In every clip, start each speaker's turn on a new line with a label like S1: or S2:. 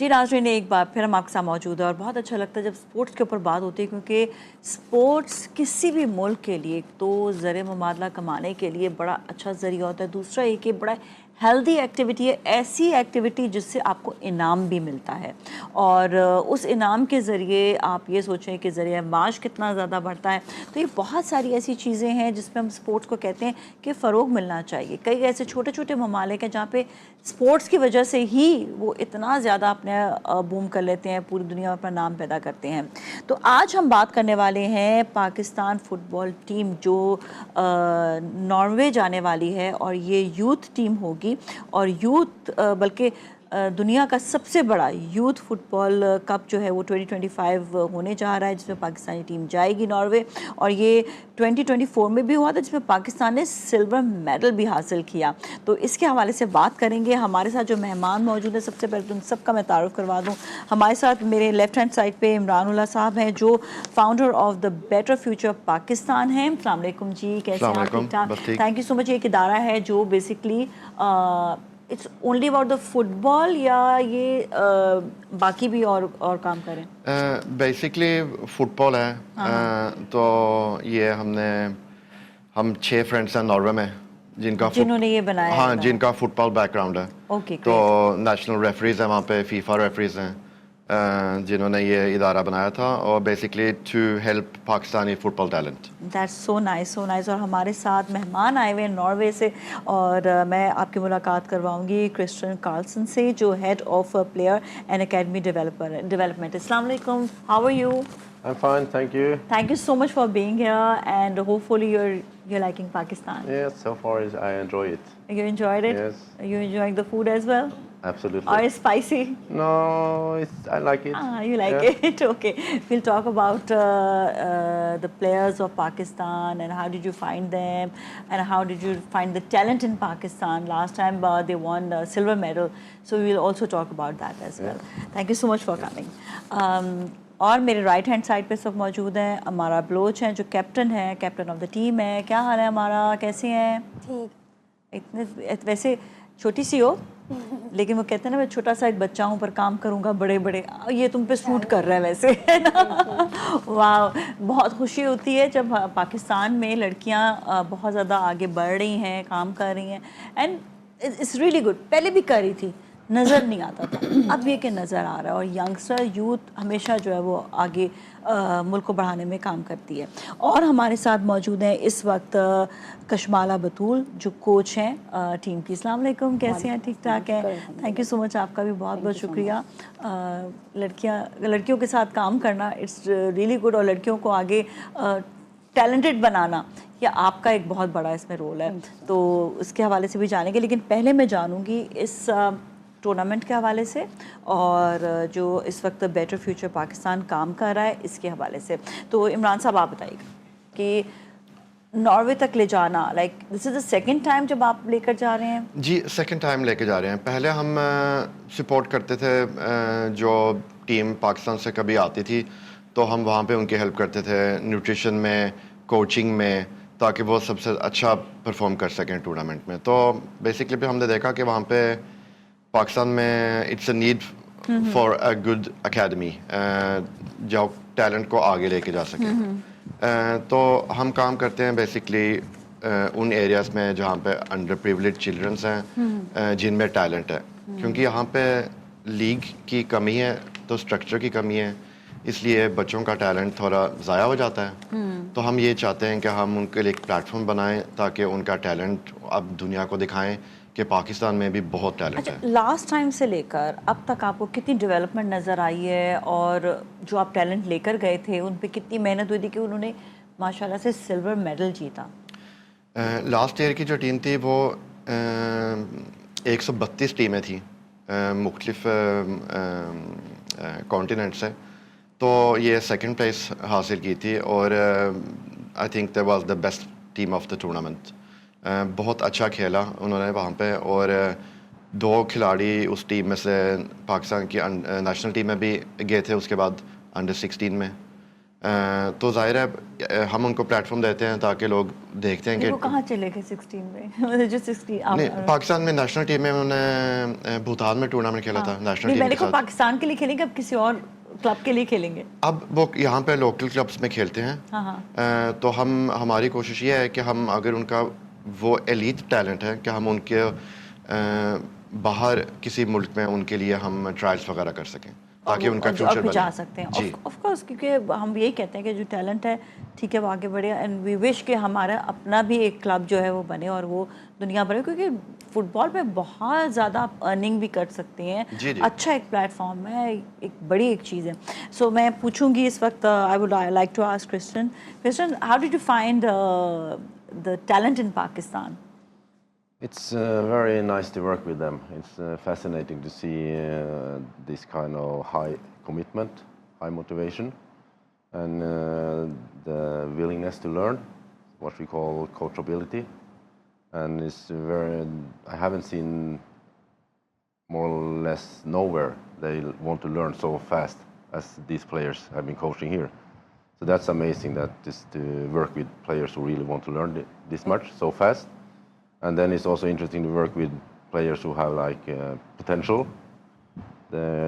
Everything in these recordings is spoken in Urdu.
S1: ناظرین ایک بار پھر ہم آپ کے ساتھ موجود ہیں اور بہت اچھا لگتا ہے جب سپورٹس کے اوپر بات ہوتی ہے، کیونکہ سپورٹس کسی بھی ملک کے لیے ایک تو زر مبادلہ کمانے کے لیے بڑا اچھا ذریعہ ہوتا ہے، دوسرا یہ کہ بڑا ہیلدی ایکٹیویٹی ہے، ایسی ایکٹیویٹی جس سے آپ کو انعام بھی ملتا ہے، اور اس انعام کے ذریعے آپ یہ سوچیں کہ ذریعہ معاش کتنا زیادہ بڑھتا ہے۔ تو یہ بہت ساری ایسی چیزیں ہیں جس میں ہم سپورٹس کو کہتے ہیں کہ فروغ ملنا چاہیے۔ کئی ایسے چھوٹے چھوٹے ممالک ہیں جہاں پہ سپورٹس کی وجہ سے ہی وہ اتنا زیادہ اپنے بوم کر لیتے ہیں، پوری دنیا میں اپنا نام پیدا کرتے ہیں۔ تو آج ہم بات کرنے والے ہیں پاکستان فٹ بال ٹیم جو ناروے جانے والی ہے، اور یہ یوتھ ٹیم ہوگی، اور یوتھ بلکہ دنیا کا سب سے بڑا یوتھ فٹ بال کپ جو ہے وہ 2025 ہونے جا رہا ہے، جس میں پاکستانی ٹیم جائے گی ناروے، اور یہ 2024 میں بھی ہوا تھا جس میں پاکستان نے سلور میڈل بھی حاصل کیا۔ تو اس کے حوالے سے بات کریں گے۔ ہمارے ساتھ جو مہمان موجود ہیں، سب سے پہلے ان سب کا میں تعارف کروا دوں۔ ہمارے ساتھ میرے لیفٹ ہینڈ سائڈ پہ عمران اللہ صاحب ہیں جو founder of the better future Pakistan ہیں۔ السلام علیکم جی، کیسے ہیں آپ؟ ٹھیک ٹھاک، تھینک یو سو مچ۔ یہ ایک ادارہ ہے جو basically it's only about the football, یا یہ باقی بھی اور کام کریں؟
S2: بیسکلی فٹ بال ہے، تو یہ ہم 6 فرینڈس ہیں ناروے میں
S1: جنہوں نے یہ بنایا،
S2: ہاں جن کا فٹ بال بیک گراؤنڈ ہے۔
S1: اوکے،
S2: تو نیشنل ریفریز ہیں وہاں پہ، فیفا ریفریز ہیں جنہوں نے یہ ادارہ بنایا تھا، اور basically to help Pakistani football talent.
S1: That's so nice, so nice. اور ہمارے ساتھ مہمان آئے ہوئے ہیں ناروے سے، اور میں آپ کی ملاقات کرواؤں گی کرسٹن کارلسن سے جو head of player and academy development. السلام علیکم، how are you?
S3: I'm fine, thank you.
S1: Thank you so much for being here, and hopefully you're liking Pakistan.
S3: Yes, so far I enjoy it.
S1: You enjoyed it?
S3: Yes.
S1: Are you enjoying the food as well?
S3: Absolutely.
S1: Or it's spicy?
S3: No, I like it.
S1: You like it? Okay. We'll talk about the players of Pakistan and how did you find them and how did you find the talent in Pakistan. Last time they won the silver medal, so we'll also talk about that as well. Thank you so much for coming. اور میرے رائٹ ہینڈ سائڈ پہ سب موجود ہیں۔ ہمارا بلوچ ہیں جو کیپٹن ہے، کیپٹن آف دا ٹیم ہے۔ کیا حال ہے ہمارا، کیسے ہیں؟ ٹھیک۔ اتنے ویسے چھوٹی سی ہو لیکن وہ کہتے ہیں نا میں چھوٹا سا ایک بچہ ہوں پر کام کروں گا بڑے بڑے، یہ تم پہ سوٹ کر رہا ہے ویسے، ہے نا؟ واہ، بہت خوشی ہوتی ہے جب پاکستان میں لڑکیاں بہت زیادہ آگے بڑھ رہی ہیں، کام کر رہی ہیں، اینڈ اٹس ریئلی گڈ۔ پہلے بھی کر رہی تھی، نظر نہیں آتا تھا، اب یہ کہ نظر آ رہا ہے، اور ینگسٹر یوتھ ہمیشہ جو ہے وہ آگے ملک کو بڑھانے میں کام کرتی ہے۔ اور ہمارے ساتھ موجود ہیں اس وقت کشمالہ بطول جو کوچ ہیں ٹیم کی۔ السلام علیکم، کیسے ہیں؟ ٹھیک ٹھاک ہیں، تھینک یو سو مچ، آپ کا بھی بہت بہت شکریہ۔ لڑکیوں کے ساتھ کام کرنا اٹس ریئلی گڈ، اور لڑکیوں کو آگے ٹیلنٹڈ بنانا یہ آپ کا ایک بہت بڑا اس میں رول ہے، تو اس کے حوالے سے بھی جانیں گے۔ لیکن پہلے میں جانوں گی اس ٹورنامنٹ کے حوالے سے، اور جو اس وقت بیٹر فیوچر پاکستان کام کر رہا ہے اس کے حوالے سے۔ تو عمران صاحب آپ بتائیے گا کہ ناروے تک لے جانا، like this is the second time جب آپ لے کر جا رہے ہیں؟
S2: جی سیکنڈ ٹائم لے کے جا رہے ہیں۔ پہلے ہم سپورٹ کرتے تھے، جو ٹیم پاکستان سے کبھی آتی تھی تو ہم وہاں پہ ان کی ہیلپ کرتے تھے نیوٹریشن میں، کوچنگ میں، تاکہ وہ سب سے اچھا پرفارم کر سکیں ٹورنامنٹ میں۔ تو بیسکلی پھر ہم نے دیکھا کہ وہاں پہ پاکستان میں it's a need for a good academy جو ٹیلنٹ کو آگے لے کے جا سکے۔ تو ہم کام کرتے ہیں بیسکلی ان ایریاز میں جہاں پہ انڈر پریولیج چلڈرنس ہیں، جن میں ٹیلنٹ ہے، کیونکہ یہاں پہ لیگ کی کمی ہے تو اسٹرکچر کی کمی ہے، اس لیے بچوں کا ٹیلنٹ تھوڑا ضائع ہو جاتا ہے۔ تو ہم یہ چاہتے ہیں کہ ہم ان کے لیے ایک پلیٹ فارم بنائیں تاکہ ان کا ٹیلنٹ اب دنیا کو دکھائیں کہ پاکستان میں بھی بہت ٹیلنٹ ہے۔
S1: لاسٹ ٹائم سے لے کر اب تک آپ کو کتنی ڈیولپمنٹ نظر آئی ہے، اور جو آپ ٹیلنٹ لے کر گئے تھے ان پہ کتنی محنت ہوئی تھی کہ انہوں نے ماشاء اللہ سے سلور میڈل جیتا؟
S2: لاسٹ ایئر کی جو ٹیم تھی وہ 132 ٹیمیں تھیں مختلف کانٹیننٹ سے، تو یہ سیکنڈ پلیس حاصل کی تھی، اور I think that was the best team of the tournament. بہت اچھا کھیلا انہوں نے وہاں پہ، اور 2 کھلاڑی اس ٹیم میں سے پاکستان کی نیشنل ٹیم میں بھی گئے تھے، اس کے بعد انڈر 16 میں، تو ظاہر ہے ہم ان کو پلیٹ فارم دیتے ہیں تاکہ لوگ دیکھتے ہیں کہ
S1: وہ کہاں چلے گئے 16 میں جو 16
S2: نہیں پاکستان میں نیشنل ٹیم میں انہوں نے بھوتان میں ٹورنامنٹ کھیلا تھا نیشنل
S1: نہیں
S2: ٹیم
S1: میں
S2: کے
S1: نے کو
S2: ساتھ.
S1: پاکستان کے لیے کھیلیں گے اب کسی اور کلب کے لیے کھیلیں گے.
S2: اب وہ یہاں پہ لوکل کلبس میں کھیلتے ہیں. تو ہماری کوشش یہ ہے کہ ہم اگر ان کا وہ ایلیٹ ٹیلنٹ ہے کہ ہم ان کے باہر کسی ملک میں ان کے لیے ہم ٹرائلس وغیرہ کر سکیں تاکہ ان کا فیوچر بنے.
S1: جا سکتے ہیں آف کورس کیونکہ ہم یہی کہتے ہیں کہ جو ٹیلنٹ ہے ٹھیک ہے وہ آگے بڑھے اینڈ وی وش کہ ہمارا اپنا بھی ایک کلب جو ہے وہ بنے اور وہ دنیا بھر کیونکہ فٹ بال پہ بہت زیادہ آپ ارننگ بھی کر سکتے ہیں. اچھا ایک پلیٹ فارم ہے, ایک بڑی ایک چیز ہے. سو میں پوچھوں گی اس وقت I would like to ask Kristen how did you find the talent in Pakistan?
S3: It's very nice to work with them. It's fascinating to see this kind of high commitment, high motivation, and the willingness to learn, what we call coachability. And it's I haven't seen more or less nowhere they want to learn so fast as these players have been coaching here. So that's amazing to work with players who really want to learn this much so fast. And then it's also interesting to work with players who have potential.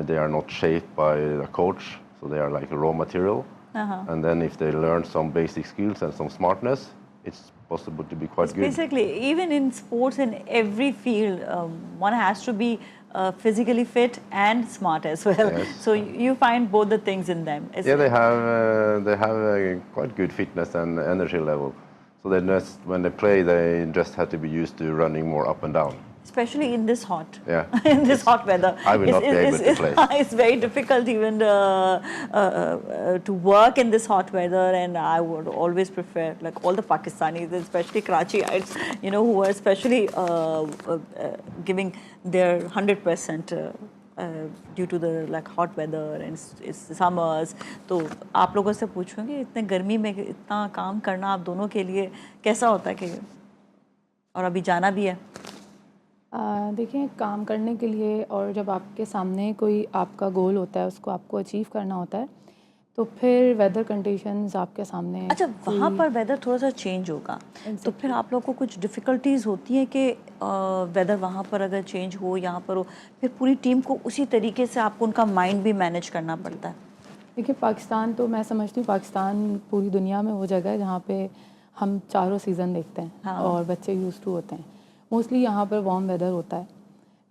S3: They are not shaped by a coach, so they are like a raw material. And then if they learn some basic skills and some smartness, it's possible to be quite good.
S1: Basically, even in sports, in every field, one has to be physically fit and smart as well.
S3: Yes.
S1: So you find both the things in them.
S3: Yeah, they have a quite good fitness and energy level. So when they play, they just have to be used to running more up and down.
S1: Especially in this hot,
S3: Yeah.
S1: in this hot weather.
S3: I will not be able to play.
S1: It's very difficult even to work in this hot weather, and I would always prefer like all the Pakistanis, especially Karachiites, who are especially giving their 100% due to the like hot weather and it's summers. تو آپ لوگوں سے پوچھوں گی اتنے گرمی میں اتنا کام کرنا آپ دونوں کے لیے کیسا ہوتا ہے کہ اور ابھی جانا بھی ہے؟
S4: دیکھیں کام کرنے کے لیے اور جب آپ کے سامنے کوئی آپ کا گول ہوتا ہے اس کو آپ کو اچیو کرنا ہوتا ہے تو پھر ویدر کنڈیشنز آپ کے سامنے.
S1: اچھا وہاں پر ویدر تھوڑا سا چینج ہوگا تو پھر آپ لوگوں کو کچھ ڈفیکلٹیز ہوتی ہیں کہ ویدر وہاں پر اگر چینج ہو یہاں پر ہو پھر پوری ٹیم کو اسی طریقے سے آپ کو ان کا مائنڈ بھی مینیج کرنا پڑتا ہے؟
S4: دیکھیے پاکستان تو میں سمجھتی ہوں پاکستان پوری دنیا میں وہ جگہ ہے جہاں پہ ہم چاروں سیزن دیکھتے ہیں اور بچے یوز ٹو ہوتے ہیں. موسٹلی یہاں پر وارم ویدر ہوتا ہے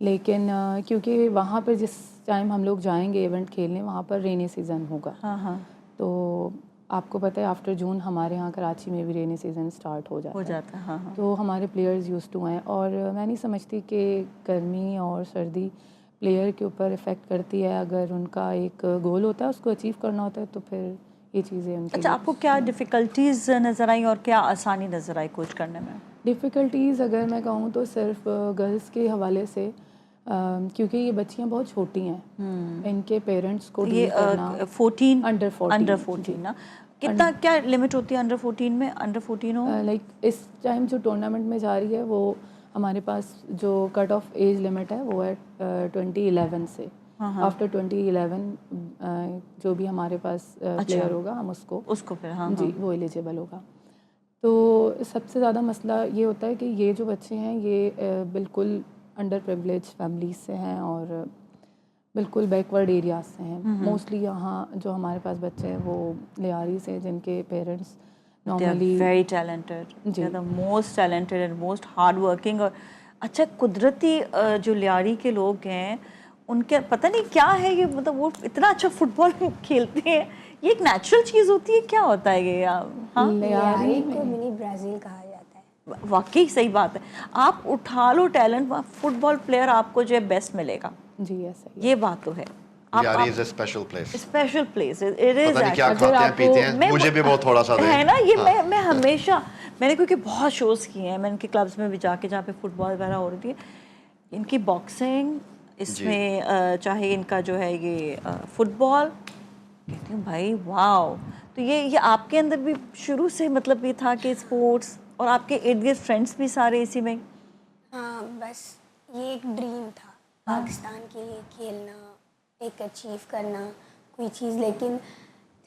S4: لیکن کیونکہ وہاں پر جس ٹائم ہم لوگ جائیں گے ایونٹ کھیلنے وہاں پر رینی سیزن ہوگا. تو آپ کو پتہ ہے آفٹر جون ہمارے یہاں کراچی میں بھی رینی سیزن اسٹارٹ ہو جاتا ہے. تو ہمارے پلیئرز یوز ٹو ہیں اور میں نہیں سمجھتی کہ گرمی اور سردی پلیئر کے اوپر افیکٹ کرتی ہے. اگر ان کا ایک گول ہوتا ہے اس کو اچیو کرنا ہوتا ہے تو پھر یہ چیزیں ان کے.
S1: اچھا آپ کو کیا ڈفیکلٹیز نظر آئیں اور کیا آسانی نظر آئی کوچ کرنے میں؟
S4: ڈفیکلٹیز اگر میں کہوں تو صرف گرلس کے حوالے سے کیونکہ یہ بچیاں بہت چھوٹی ہیں ان کے پیرنٹس کو ڈیل کرنا
S1: 14
S4: انڈر 14
S1: نا کتنا کیا لمٹ ہوتی ہے انڈر 14 میں؟ انڈر 14 ہو
S4: لائک اس ٹائم جو ٹورنامنٹ میں جا رہی ہے وہ ہمارے پاس جو کٹ آف ایج لمٹ ہے وہ ہے 2011 سے. آفٹر 2011 جو بھی ہمارے پاس پلیئر ہوگا ہم اس کو
S1: پھر
S4: جی وہ ایلیجیبل ہوگا. تو سب سے زیادہ مسئلہ یہ ہوتا ہے کہ یہ جو بچے ہیں یہ بالکل انڈر پریولیج فیملیز سے ہیں اور بالکل بیکورڈ ایریاز سے ہیں. موسٹلی یہاں جو ہمارے پاس بچے ہیں وہ لیاری سے جن کے parents normally
S1: very talented the most talented and most hard working. اور اچھا قدرتی جو لیاری کے لوگ ہیں ان کے پتہ نہیں کیا ہے یہ مطلب وہ اتنا اچھا فٹ بال کھیلتے ہیں یہ ایک نیچرل چیز ہوتی ہے کیا ہوتا ہے یہ؟
S5: لیاری کو منی برازیل کہا جاتا ہے.
S1: واقعی صحیح بات ہے. آپ اٹھا لو ٹیلنٹ فٹ بال پلیئر آپ کو جو ہے بیسٹ ملے گا.
S4: جی ایسا
S1: یہ بات تو ہے.
S2: یاری is a special place.
S1: Special place it is.
S2: پتہ نہیں کیا کھاتے ہیں پیتے ہیں مجھے بھی بہت تھوڑا سا
S1: ہے نا یہ میں ہمیشہ میں نے کیونکہ بہت شوز کیے ہیں میں ان کے کلبس میں بھی جا کے جہاں پہ فٹ بال وغیرہ ہو رہی تھی ان کی باکسنگ اس میں چاہے ان کا جو ہے یہ فٹ بال کہتی ہوں بھائی واو. تو یہ آپ کے اندر بھی شروع سے مطلب یہ تھا کہ اسپورٹس اور آپ کے ارد گرد فرینڈس بھی سارے اسی میں؟
S5: ہاں بس یہ ایک ڈریم تھا پاکستان کے لیے کھیلنا ایک اچیو کرنا کوئی چیز. لیکن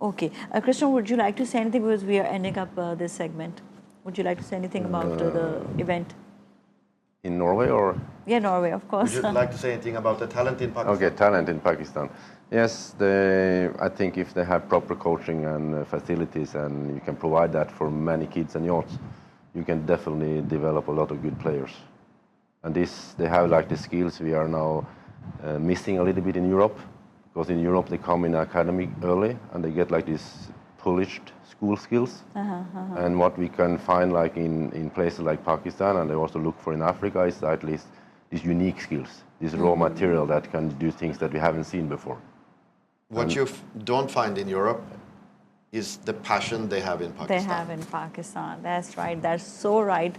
S1: Okay. Krishna, would you like to say anything, because we are ending up this segment? Would you like to say anything about the event?
S3: In Norway or?
S1: Yeah, Norway, of course.
S2: Would you like to say anything about the talent in Pakistan?
S3: Okay, talent in Pakistan. Yes, I think if they have proper coaching and facilities, and you can provide that for many kids and youths, you can definitely develop a lot of good players. And they have like the skills we are now missing a little bit in Europe. Because in Europe they come in academy early and they get like these polished school skills. And what we can find like in places like Pakistan, and they also look for in Africa, is at least these unique skills, this raw material that can do things that we haven't seen before.
S2: What you don't find in Europe is the passion they have in Pakistan.
S1: They have in Pakistan. That's right. That's so right.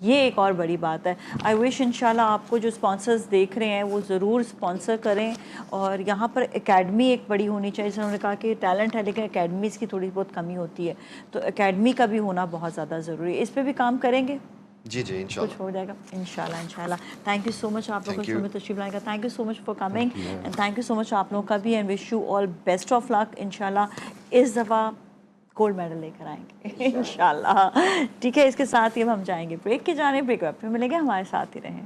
S1: یہ ایک اور بڑی بات ہے. آئی وش انشاءاللہ آپ کو جو اسپانسرز دیکھ رہے ہیں وہ ضرور اسپانسر کریں. اور یہاں پر اکیڈمی ایک بڑی ہونی چاہیے. جیسے انہوں نے کہا کہ ٹیلنٹ ہے لیکن اکیڈمیز کی تھوڑی بہت کمی ہوتی ہے, تو اکیڈمی کا بھی ہونا بہت زیادہ ضروری ہے. اس پہ بھی کام کریں گے,
S2: جی جی انشاءاللہ
S1: کچھ ہو جائے گا انشاءاللہ. تھینک یو سو مچ آپ لوگوں کو شو میں تشریف لانے کا. Thank you so much for coming and thank you so much آپ لوگوں کا بھی, and wish you all best of luck. انشاءاللہ اس دفعہ گولڈ میڈل لے کر آئیں گے انشاءاللہ. ٹھیک ہے, اس کے ساتھ ہی اب ہم جائیں گے بریک کی جانب. بریک پھر ملیں گے, ہمارے ساتھ ہی رہیں.